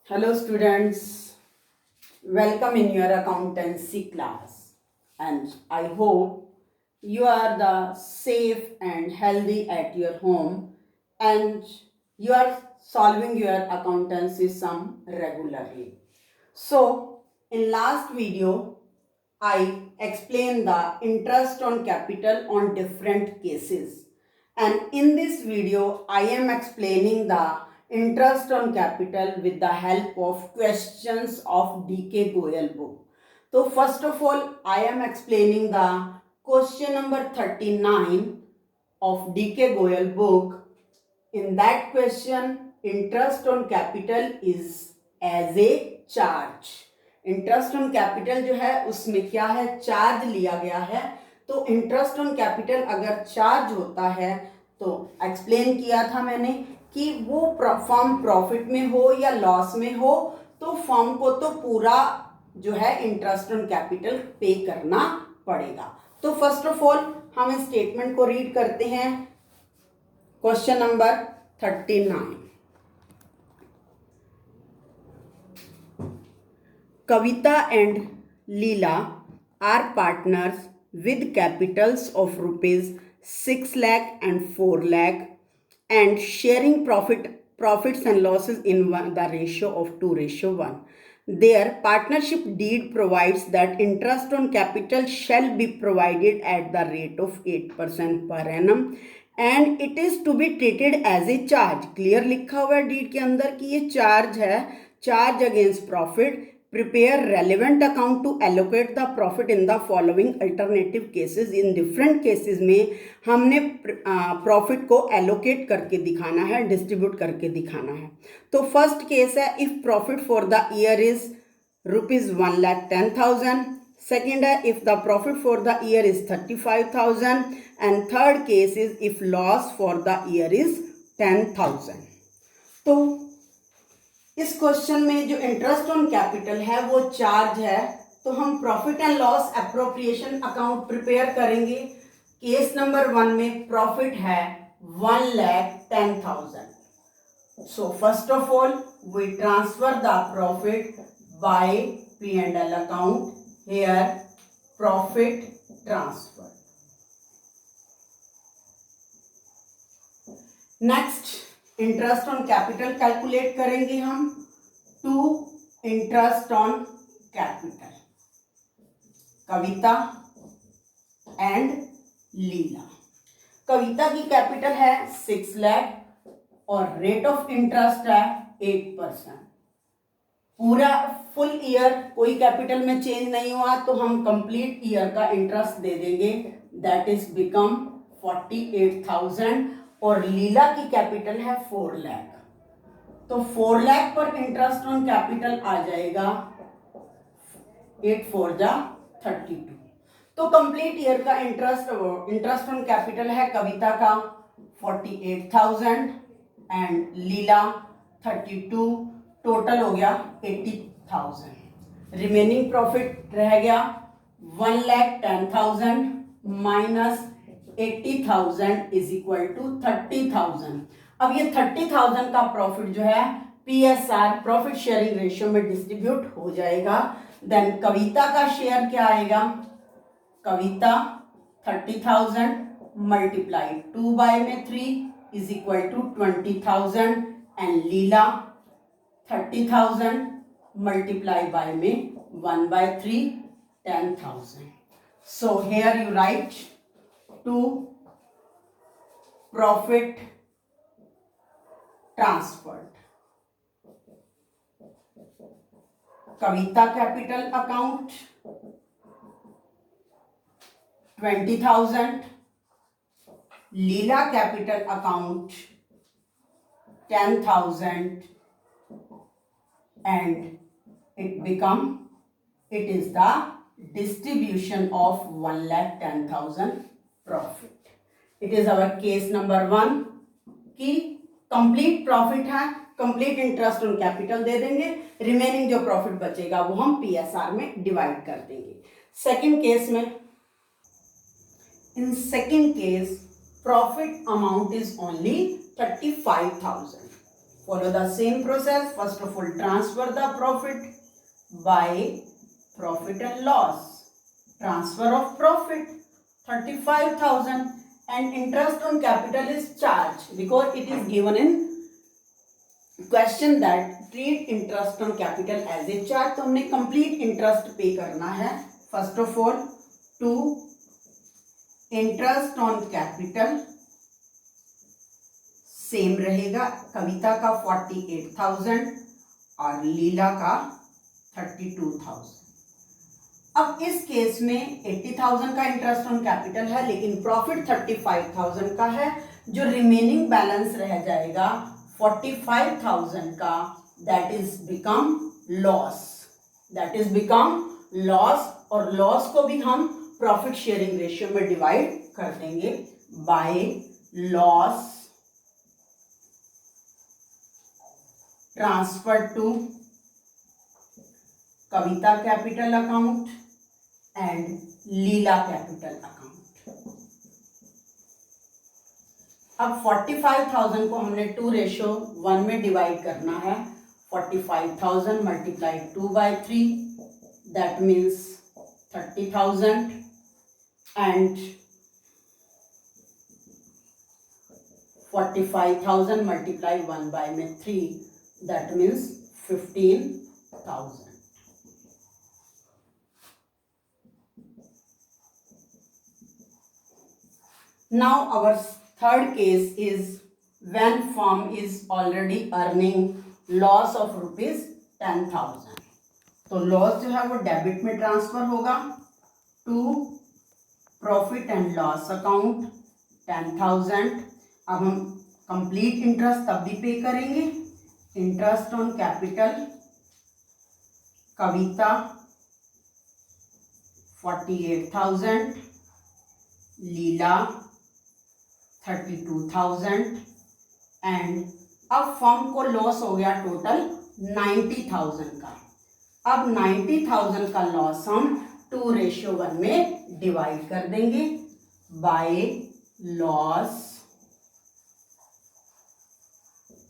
Hello students, welcome in your accountancy class and I hope you are the safe and healthy at your home and you are solving your accountancy sum regularly. So in last video I explained the interest on capital on different cases and in this video I am explaining the interest on capital with the help of questions of DK Goyal book. So first of all I am explaining the question number 39 of DK Goyal book. In that question interest on capital is as a charge. Interest on capital जो है उसमें क्या है, charge लिया गया है. तो interest on capital अगर चार्ज होता है तो एक्सप्लेन किया था मैंने कि वो फर्म प्रॉफिट में हो या लॉस में हो तो फर्म को तो पूरा जो है इंटरेस्ट ऑन कैपिटल पे करना पड़ेगा. तो फर्स्ट ऑफ ऑल हम इस स्टेटमेंट को रीड करते हैं. Question number 39. Kavita and Leela are partners with capitals of rupees 6 lakh and 4 lakh and sharing profits and losses in the ratio of 2:1. Their partnership deed provides that interest on capital shall be provided at the rate of 8% per annum and it is to be treated as a charge. Clear लिखा हुआ है deed के अंदर कि ये charge है, charge against profit. Prepare relevant account to allocate the profit in the following alternative cases. In different cases में हमने प्रॉफिट को allocate करके दिखाना है, डिस्ट्रीब्यूट करके दिखाना है. तो फर्स्ट केस है if profit for the year is rupees 1,10,000. Second है if the profit for the year is 35,000 and third case is if loss for the year is 10,000. तो इस क्वेश्चन में जो इंटरेस्ट ऑन कैपिटल है वो charge है तो हम profit and loss appropriation account prepare करेंगे. केस नंबर 1 में प्रॉफिट है 1,10,000. So first of all we transfer the profit by P&L account. Here profit transfer. Next interest on capital calculate करेंगे हम. To interest on capital Kavita and Leela. Kavita की capital है 6 लाख और rate of interest है 8%. पूरा full year कोई capital में change नहीं हुआ तो हम कंप्लीट ईयर का इंटरेस्ट दे देंगे. दैट इज बिकम 48,000 और लीला की कैपिटल है 4 लाख. तो 4 लाख पर इंटरेस्ट ऑन कैपिटल आ जाएगा 8 4 जा 32. तो कंप्लीट ईयर का इंटरेस्ट ऑन कैपिटल है कविता का 48,000 एंड लीला 32. टोटल हो गया 80,000. रिमेनिंग प्रॉफिट रह गया 1,10,000 माइनस 80,000 इज इक्वल टू 30,000. अब ये 30,000 का प्रॉफिट जो है PSR प्रॉफिट शेयरिंग रेशियो में डिस्ट्रीब्यूट हो जाएगा. देन कविता का शेयर क्या आएगा. कविता 30,000 मल्टीप्लाई 2 बाय में 3 is equal to 20,000 and Leela 30,000 multiply by में 1 by 3 10,000. So here you write to profit transferred. Kavita capital account 20,000. Leela capital account 10,000 and it is the distribution of 1,10,000 profit. It is our case number 1 कि complete profit है, complete interest on capital दे देंगे, remaining जो profit बचेगा वो हम PSR में divide कर देंगे. सेकंड केस में in second case profit amount is only 35,000. follow the same process. First of all, transfer the profit by profit and loss. Transfer of profit 35,000 and interest on capital is charged because it is given in question that treat interest on capital as a charge. तो हमने complete interest pay करना है. First of all to interest on capital same रहेगा. कविता का 48,000 और लीला का 32,000. अब इस केस में 80,000 का इंटरेस्ट ऑन कैपिटल है लेकिन प्रॉफिट 35,000 का है. जो रिमेनिंग बैलेंस रह जाएगा 45,000 का, that is become loss. That is become loss. और लॉस को भी हम प्रॉफिट शेयरिंग रेशियो में डिवाइड कर देंगे by loss transfer to Kavita capital account and Leela capital account. अब 45,000 को हमने 2:1 में डिवाइड करना है. 45,000 multiplied 2/3 that means 30,000 and 45,000 multiply 1/3 that means 15,000. Now our third case is when firm is already earning loss of ₹10,000. तो लॉस जो है वो डेबिट में ट्रांसफर होगा to profit and loss account 10,000. अब हम कंप्लीट इंटरेस्ट तब भी पे करेंगे. Interest on capital Kavita 48,000, Leela 32,000 and अब फर्म को लॉस हो गया टोटल 90,000 का. अब 90,000 का लॉस हम 2:1 में डिवाइड कर देंगे by loss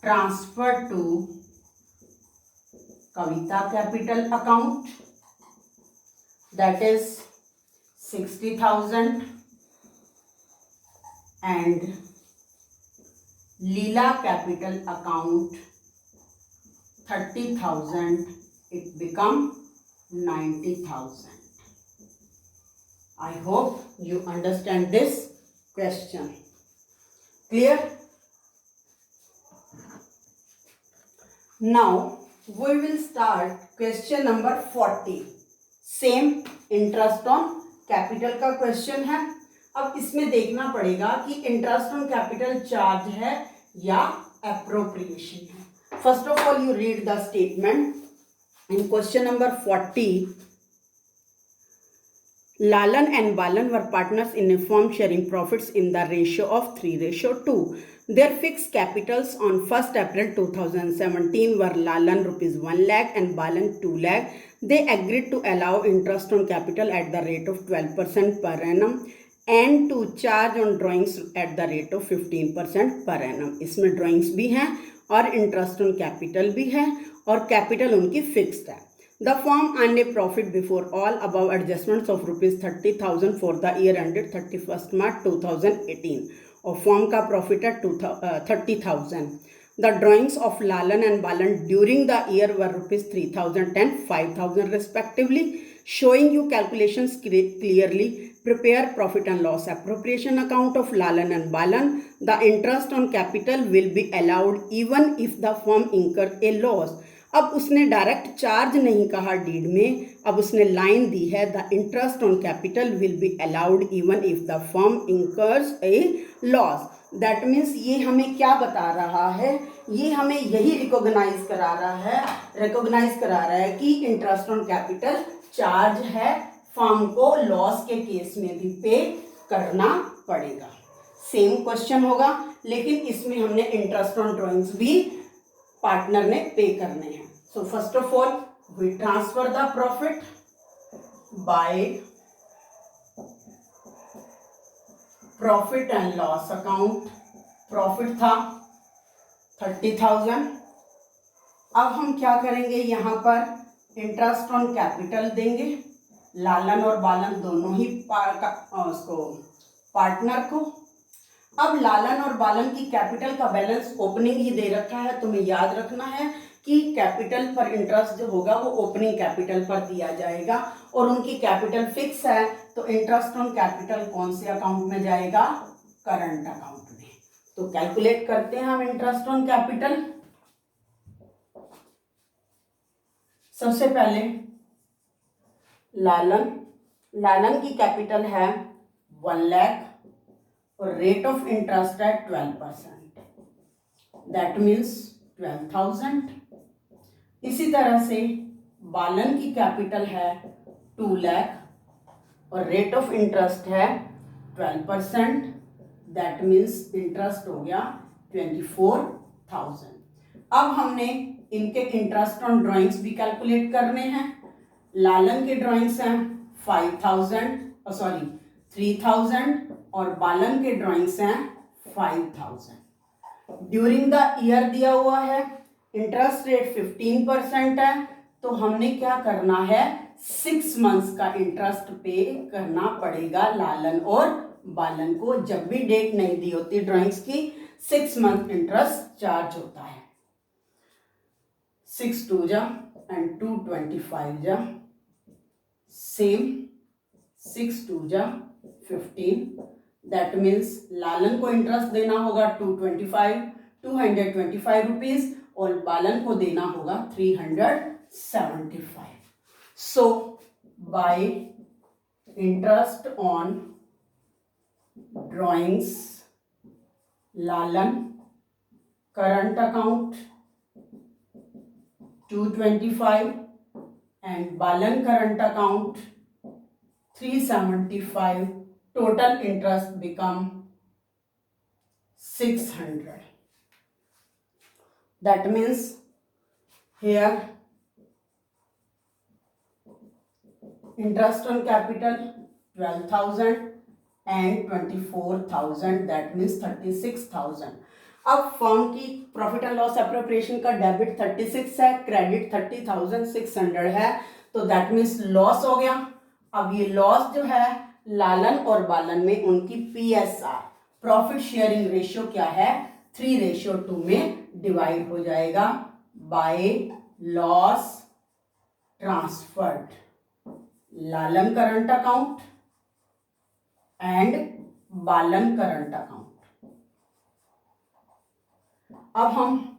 transfer to Kavita capital account that is 60,000 and Leela capital account 30,000. it become 90,000. I hope you understand this question. Clear? Now we will start question number 40. Same interest on capital का question है. अब इसमें देखना पड़ेगा कि interest on capital charge है या appropriation है. First of all you read the statement in question number 40. Lalan and Balan were partners in a firm sharing profits in the ratio of 3:2. Their fixed capitals on 1st April 2017 were Lalan ₹1 lakh and Balan 2 lakh. They agreed to allow interest on capital at the rate of 12% per annum and to charge on drawings at the rate of 15% per annum. इसमें drawings भी हैं और interest on capital भी है और capital उनकी fixed है. The firm earned a profit before all above adjustments of ₹30,000 for the year ended 31st March 2018 और फर्म का प्रॉफिट है 30,000. The drawings of Lalan and Balan during the year were ₹3,000 and 5,000 respectively. Showing you calculations clearly, prepare profit and loss appropriation account of Lalan and Balan. The interest on capital will be allowed even if the firm incur a loss. अब उसने direct charge नहीं कहा deed में, अब उसने line दी है the interest on capital will be allowed even if the firm incurs A loss. That means ये हमें क्या बता रहा है, ये हमें यही रिकॉग्नाइज करा रहा है कि इंटरेस्ट ऑन कैपिटल चार्ज है, फर्म को लॉस के केस में भी पे करना पड़ेगा. सेम क्वेश्चन होगा लेकिन इसमें हमने इंटरेस्ट ऑन ड्रॉइंग्स भी पार्टनर ने पे करने हैं. So first of all we transfer the profit by profit and loss account. Profit था 30,000 अब हम क्या करेंगे, यहाँ पर इंटरेस्ट ऑन कैपिटल देंगे लालन और बालन दोनों ही उसको पार्टनर को। अब लालन और बालन की कैपिटल का बैलेंस ओपनिंग ही दे रखा है, तुम्हें याद रखना है कि कैपिटल पर इंटरेस्ट जो होगा वो ओपनिंग कैपिटल पर दिया जाएगा और उनकी कैपिटल फिक्स है, तो इंटरेस्ट ऑन कैपिटल कौन से अकाउंट में जाएगा, करंट अकाउंट में। तो कैलकुलेट करते हैं हम इंटरेस्ट ऑन कैपिटल। सबसे पहले लालन की कैपिटल है 1 लाख और रेट ऑफ इंटरेस्ट है 12%, दैट मीन्स 12,000। इसी तरह से बालन की कैपिटल है 2 लाख और रेट ऑफ इंटरेस्ट है 12%, दैट मीन्स इंटरेस्ट हो गया 24,000। अब हमने इनके इंटरेस्ट ऑन ड्राइंग्स भी कैलकुलेट करने हैं। लालन के ड्राइंग्स हैं 3,000 और बालन के ड्राइंग्स हैं 5,000। ड्यूरिंग द ईयर दिया हुआ है, इंटरेस्ट रेट 15% है, तो हमने क्या करना है, 6 मंथ्स का इंटरेस्ट पे करना पड़ेगा लालन और बालन को। जब भी डेट नहीं दी होती ड्राइंग्स की, 6 मंथ इंटरेस्ट चार्ज होता है। 6 2 जा एंड 2 25 जा, सेम 6 2 जा 15, दैट मीन्स लालन को इंटरेस्ट देना होगा 225 रुपीज और बालन को देना होगा 375। सो bye interest on drawings Lalan current account 225 and balan current account 375, total interest become 600. That means here interest on capital 12,000 and 24,000, that means 36,000. अब फर्म की प्रॉफिट एंड लॉस अप्रोप्रिएशन का डेबिट 36 है, क्रेडिट 30,600 है, तो दैट मीन्स लॉस हो गया। अब ये लॉस जो है लालन और बालन में उनकी PSR प्रॉफिट शेयरिंग रेशियो क्या है, 3:2 में डिवाइड हो जाएगा by loss transferred Lalan current account and Balan current account. अब हम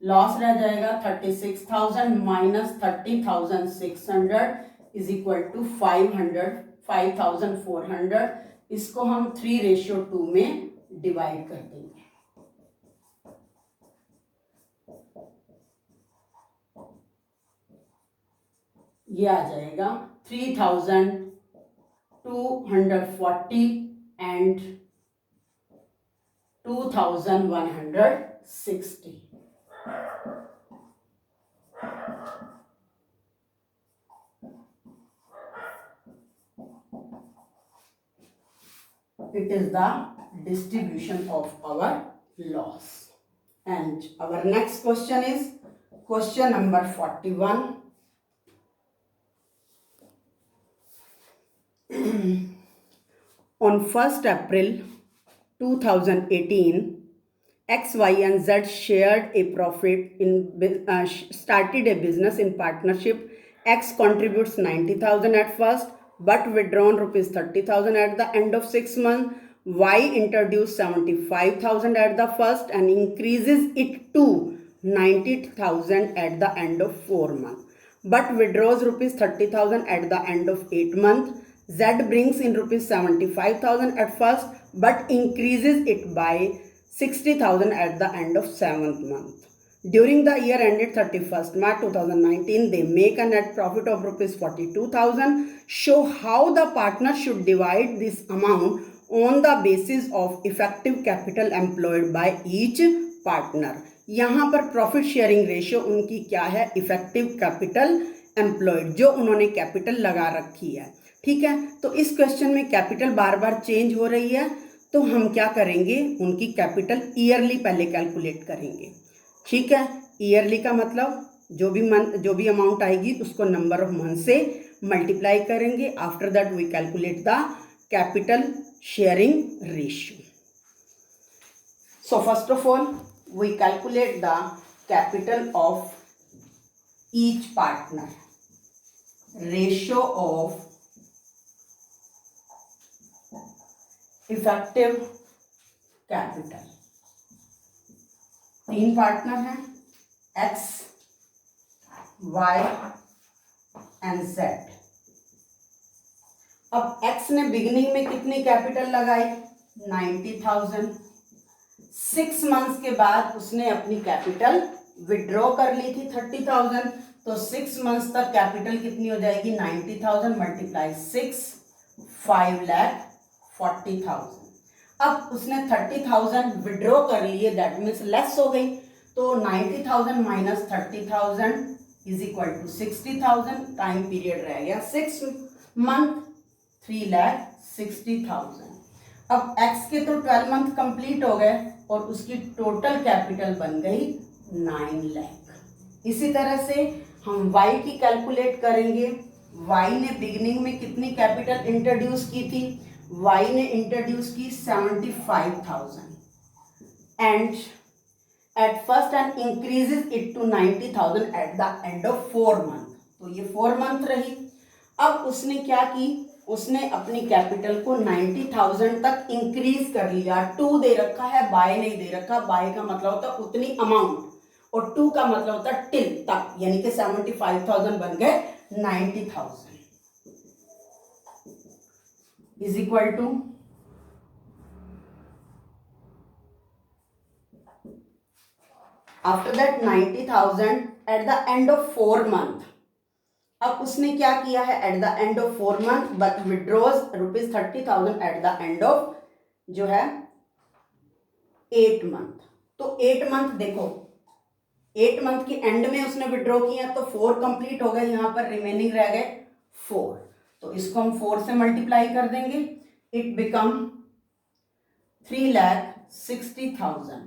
लॉस रह जाएगा 36,000 माइनस 30,600 इज इक्वल टू 5,400। इसको हम 3:2 में डिवाइड कर देंगे। ये आ जाएगा 3,240 and 2,160। It is the distribution of our loss. And our next question is question number 41. On 1st April 2018, X, Y and Z shared a profit started a business in partnership. X contributes 90,000 at first but withdrawn rupees 30,000 at the end of 6 months. Y introduced 75,000 at the first and increases it to 90,000 at the end of 4 months but withdraws rupees 30,000 at the end of 8 months. Z brings in rupees 75,000 at first but increases it by 60,000 at the end of 7th month. During the year ended 31st March 2019, they make a net profit of rupees 42,000. Show how the partners should divide this amount on the basis of effective capital employed by each partner. यहाँ पर profit sharing ratio उनकी क्या है, effective capital employed, जो उन्होंने capital लगा रखी है। ठीक है, तो इस क्वेश्चन में कैपिटल बार बार चेंज हो रही है, तो हम क्या करेंगे, उनकी कैपिटल ईयरली पहले कैलकुलेट करेंगे। ठीक है, ईयरली का मतलब जो भी अमाउंट आएगी उसको नंबर ऑफ मंथ से मल्टीप्लाई करेंगे. After that we calculate the capital sharing ratio. So first of all, we calculate the capital of each partner. Ratio of effective capital. 3 partner हैं, X, Y and Z. अब X ने beginning में कितनी capital लगाई? 90,000. 6 months के बाद उसने अपनी कैपिटल विड्रॉ कर ली थी 30,000. तो 6 मंथ्स तक कैपिटल कितनी हो जाएगी? 90,000 मल्टीप्लाई 6, 5,40,000. अब उसने 30,000 विड्रॉ कर लिए, दैट मीन्स लेस हो गई. तो 90,000 minus 30,000 is equal to 60,000. Time period रह गया 6 मंथ, 3,60,000. अब X के तो 12 मंथ कंप्लीट हो गए और उसकी टोटल कैपिटल बन गई 9 लाख. इसी तरह से हम Y की कैलकुलेट करेंगे. Y ने बिगिनिंग में कितनी कैपिटल इंट्रोड्यूस की थी? Y ने इंट्रोड्यूस की 75,000 and at first and increases it to 90,000 at the end of 4 month. तो ये 4 मंथ रही. अब उसने क्या की? उसने अपनी कैपिटल को 90,000 तक इंक्रीज कर लिया. 2 दे रखा है, बाय नहीं दे रखा. बाय का मतलब होता है उतनी अमाउंट और 2 का मतलब होता है टिल तक, यानी कि 75,000 बन गए 90,000 is equal to after that 90,000 at the end of 4 month. अब उसने क्या किया है? At the end of 4 month but withdraws ₹30,000 at the end of जो है 8 मंथ. तो 8 मंथ देखो, 8 मंथ के एंड में उसने विड्रॉ किया तो 4 कंप्लीट हो गए. यहां पर रिमेनिंग रह गए 4. तो इसको हम 4 से मल्टीप्लाई कर देंगे. It become 3,60,000.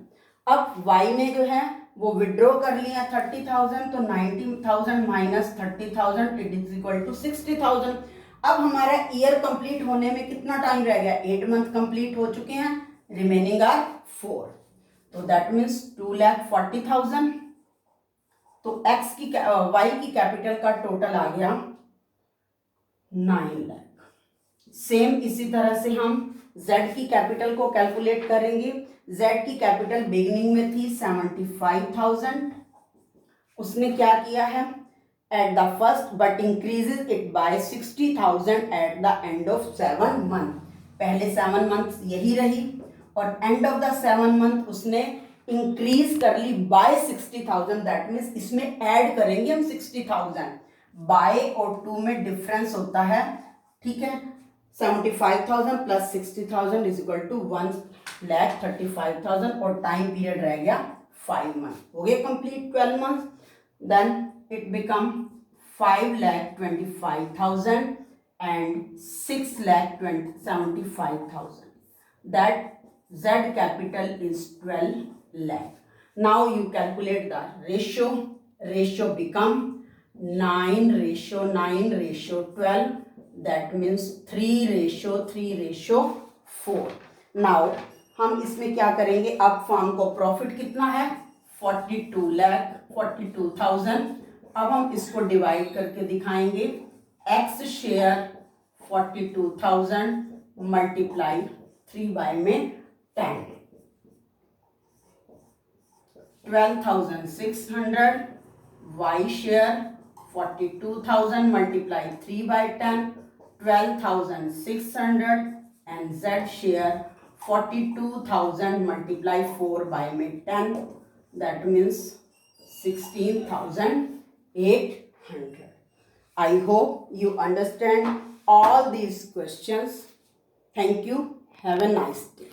अब Y ने जो है वो विड्रॉ कर लिया 30,000. तो 90,000 minus 30,000 it is equal to 60,000. अब हमारा ईयर कंप्लीट होने में कितना टाइम रह गया? 8 मंथ कंप्लीट हो चुके हैं, रिमेनिंग आर 4. तो दैट मीन्स 2,40,000. तो Y की कैपिटल का टोटल आ गया 9 लाख. सेम इसी तरह से हम Z की कैपिटल को कैलकुलेट करेंगे. Z की कैपिटल बिगिनिंग में थी 75,000. उसने क्या किया है? At the first but increases it by 60,000 eight the end of 7 month. पहले 7 मंथ यही रही और एंड ऑफ द 7 मंथ उसने इंक्रीज कर ली बाय 60,000. दैट मीन्स इसमें ऐड करेंगे हम 60,000. बाय और 2 में डिफरेंस होता है, ठीक है. 75,000 प्लस 60,000 इज इक्वल टू 1,35,000 और टाइम पीरियड रह गया 5 मंथ. हो गए complete 12 month. Then it become 5,25,000 and 6,75,000. That Z capital is 12 lakh. Now you calculate the ratio. Ratio become 9:9:12. That means 3:4. Now हम इसमें क्या करेंगे? अब फर्म को प्रॉफिट कितना है? 42,42,000. अब हम इसको डिवाइड करके दिखाएंगे. X शेयर 42,000 मल्टीप्लाई 3 में 10. 12,600. Y share 42,000 multiply 3/10. 12,600 and Z share 42,000 multiply 4/10. That means 16,800. I hope you understand all these questions. Thank you. Have a nice day.